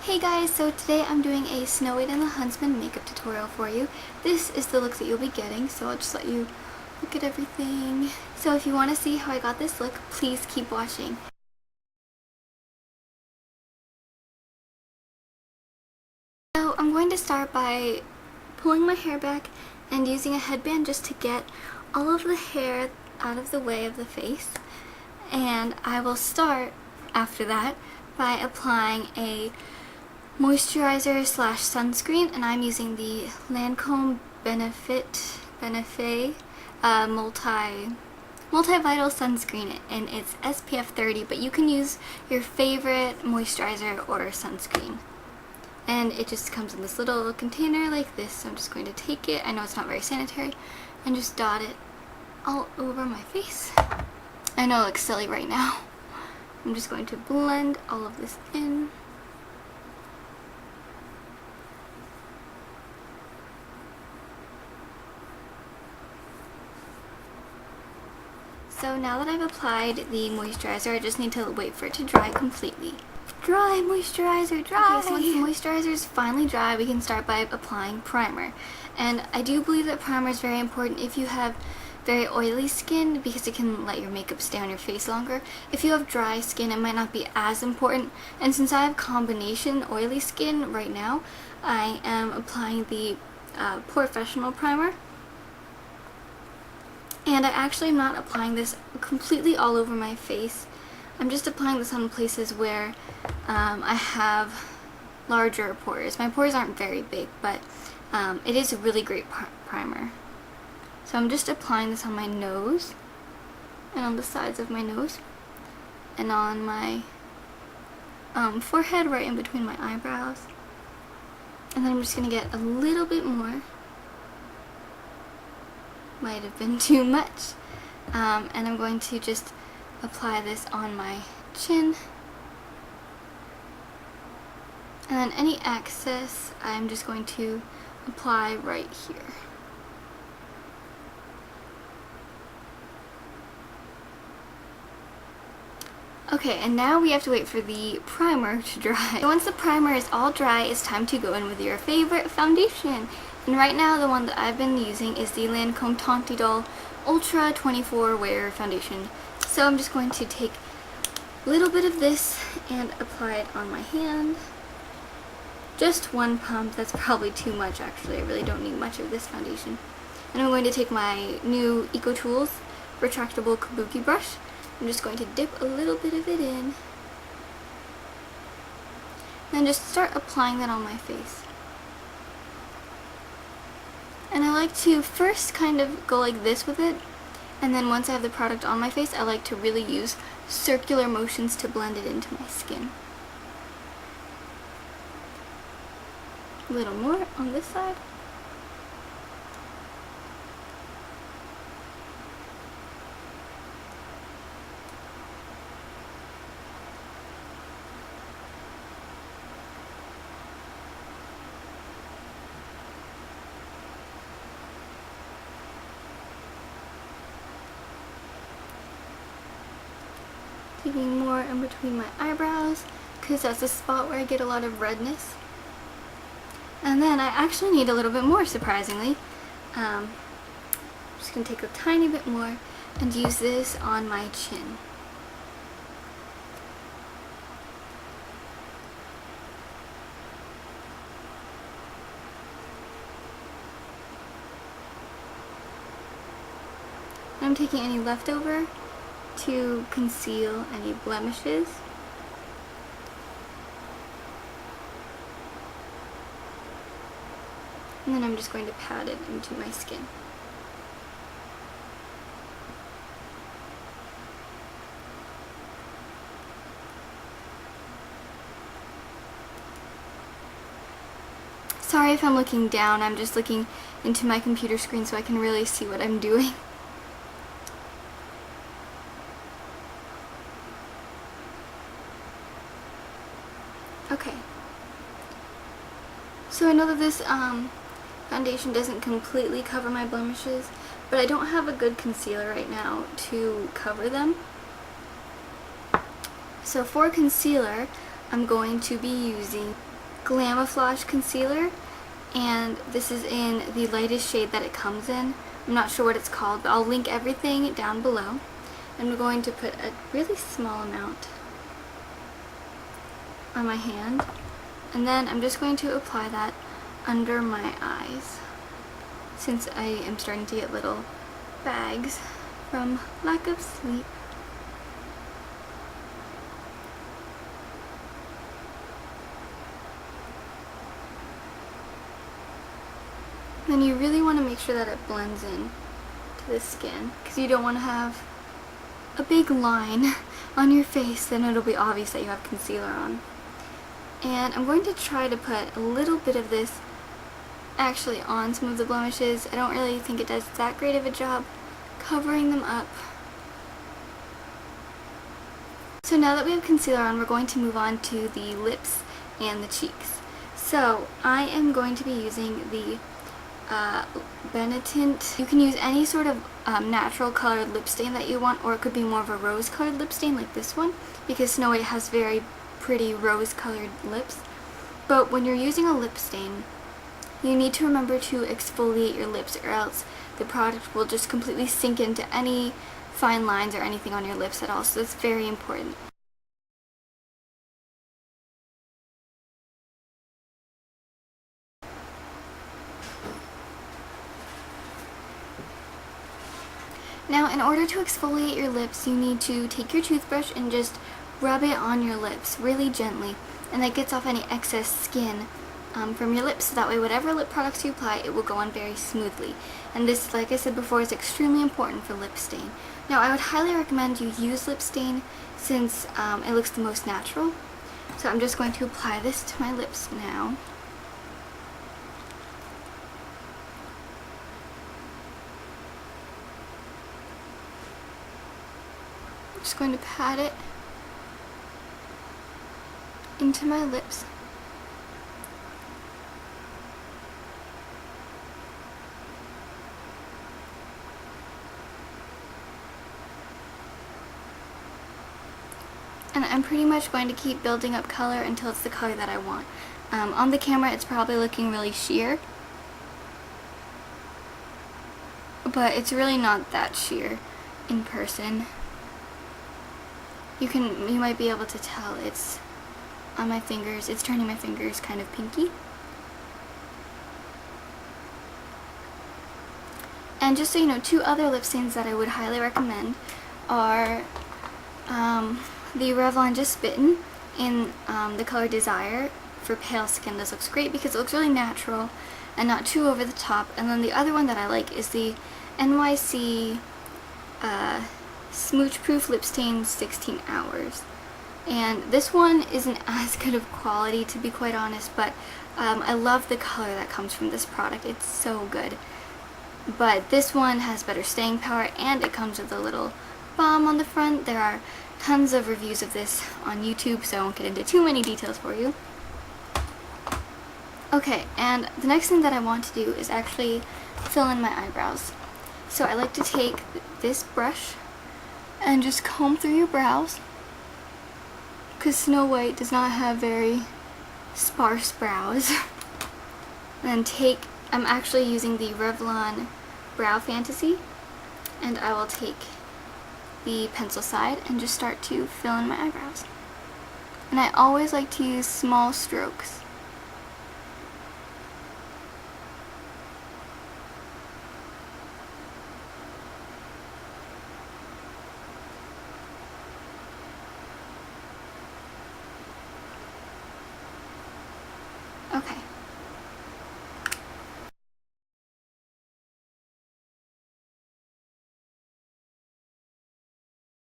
Hey guys, so today I'm doing a Snow White and the Huntsman makeup tutorial for you. This is the look that you'll be getting, so I'll just let you look at everything. So if you want to see how I got this look, please keep watching. So I'm going to start by pulling my hair back and using a headband just to get all of the hair out of the way of the face. And I will start after that by applying a moisturizer slash sunscreen, and I'm using the Lancome Benefait Multi-vital sunscreen, and it's SPF 30, but you can use your favorite moisturizer or sunscreen. And it just comes in this little container like this, so I'm just going to take it, I know it's not very sanitary, and just dot it all over my face. I know it looks silly right now. I'm just going to blend all of this in. So now that I've applied the moisturizer, I just need to wait for it to dry completely. Dry moisturizer, dry! Okay, so once the moisturizer is finally dry, we can start by applying primer. And I do believe that primer is very important if you have very oily skin, because it can let your makeup stay on your face longer. If you have dry skin, it might not be as important. And since I have combination oily skin right now, I am applying the Porfessional primer. And I actually am not applying this completely all over my face. I'm just applying this on places where I have larger pores. My pores aren't very big, but it is a really great primer. So I'm just applying this on my nose, and on the sides of my nose, and on my forehead right in between my eyebrows. And then I'm just going to get a little bit more. Might have been too much. And I'm going to just apply this on my chin. And then any excess I'm just going to apply right here. Okay, and now we have to wait for the primer to dry. So once the primer is all dry, it's time to go in with your favorite foundation. And right now, the one that I've been using is the Lancome Teint Idole Ultra 24 Wear Foundation. So I'm just going to take a little bit of this and apply it on my hand. Just one pump, that's probably too much actually. I really don't need much of this foundation. And I'm going to take my new Eco Tools retractable kabuki brush. I'm just going to dip a little bit of it in. And just start applying that on my face. And I like to first kind of go like this with it, and then once I have the product on my face, I like to really use circular motions to blend it into my skin. A little more on this side. Taking more in between my eyebrows, because that's the spot where I get a lot of redness. And then I actually need a little bit more, surprisingly. I'm just going to take a tiny bit more and use this on my chin. I'm taking any leftover to conceal any blemishes. And then I'm just going to pat it into my skin. Sorry if I'm looking down, I'm just looking into my computer screen so I can really see what I'm doing. Okay, so I know that this foundation doesn't completely cover my blemishes, but I don't have a good concealer right now to cover them. So for concealer, I'm going to be using Glamaflauge concealer, and this is in the lightest shade that it comes in. I'm not sure what it's called, but I'll link everything down below. I'm going to put a really small amount on my hand, and then I'm just going to apply that under my eyes, since I am starting to get little bags from lack of sleep. Then you really want to make sure that it blends in to the skin, because you don't want to have a big line on your face, then it'll be obvious that you have concealer on. And I'm going to try to put a little bit of this actually on some of the blemishes. I don't really think it does that great of a job covering them up. So now that we have concealer on, we're going to move on to the lips and the cheeks. So I am going to be using the Benetint. You can use any sort of natural colored lip stain that you want, or it could be more of a rose colored lip stain like this one, because Snow White has very pretty rose colored lips. But when you're using a lip stain, you need to remember to exfoliate your lips, or else the product will just completely sink into any fine lines or anything on your lips at all, so that's very important. Now, in order to exfoliate your lips, you need to take your toothbrush and just rub it on your lips really gently, and that gets off any excess skin from your lips, so that way whatever lip products you apply, it will go on very smoothly. And this, like I said before, is extremely important for lip stain. Now, I would highly recommend you use lip stain since it looks the most natural. So I'm just going to apply this to my lips now. I'm just going to pat it into my lips. And I'm pretty much going to keep building up color until it's the color that I want. On the camera it's probably looking really sheer, but it's really not that sheer in person. You might be able to tell it's on my fingers, it's turning my fingers kind of pinky. And just so you know, two other lip stains that I would highly recommend are the Revlon Just Bitten in the color Desire for pale skin. This looks great because it looks really natural and not too over the top. And then the other one that I like is the NYC Smooch Proof Lip Stain 16 Hours. And this one isn't as good of quality, to be quite honest, but I love the color that comes from this product. It's so good. But this one has better staying power, and it comes with a little balm on the front. There are tons of reviews of this on YouTube, so I won't get into too many details for you. Okay, and the next thing that I want to do is actually fill in my eyebrows. So I like to take this brush and just comb through your brows, because Snow White does not have very sparse brows. And then I'm actually using the Revlon Brow Fantasy, and I will take the pencil side and just start to fill in my eyebrows. And I always like to use small strokes. Okay,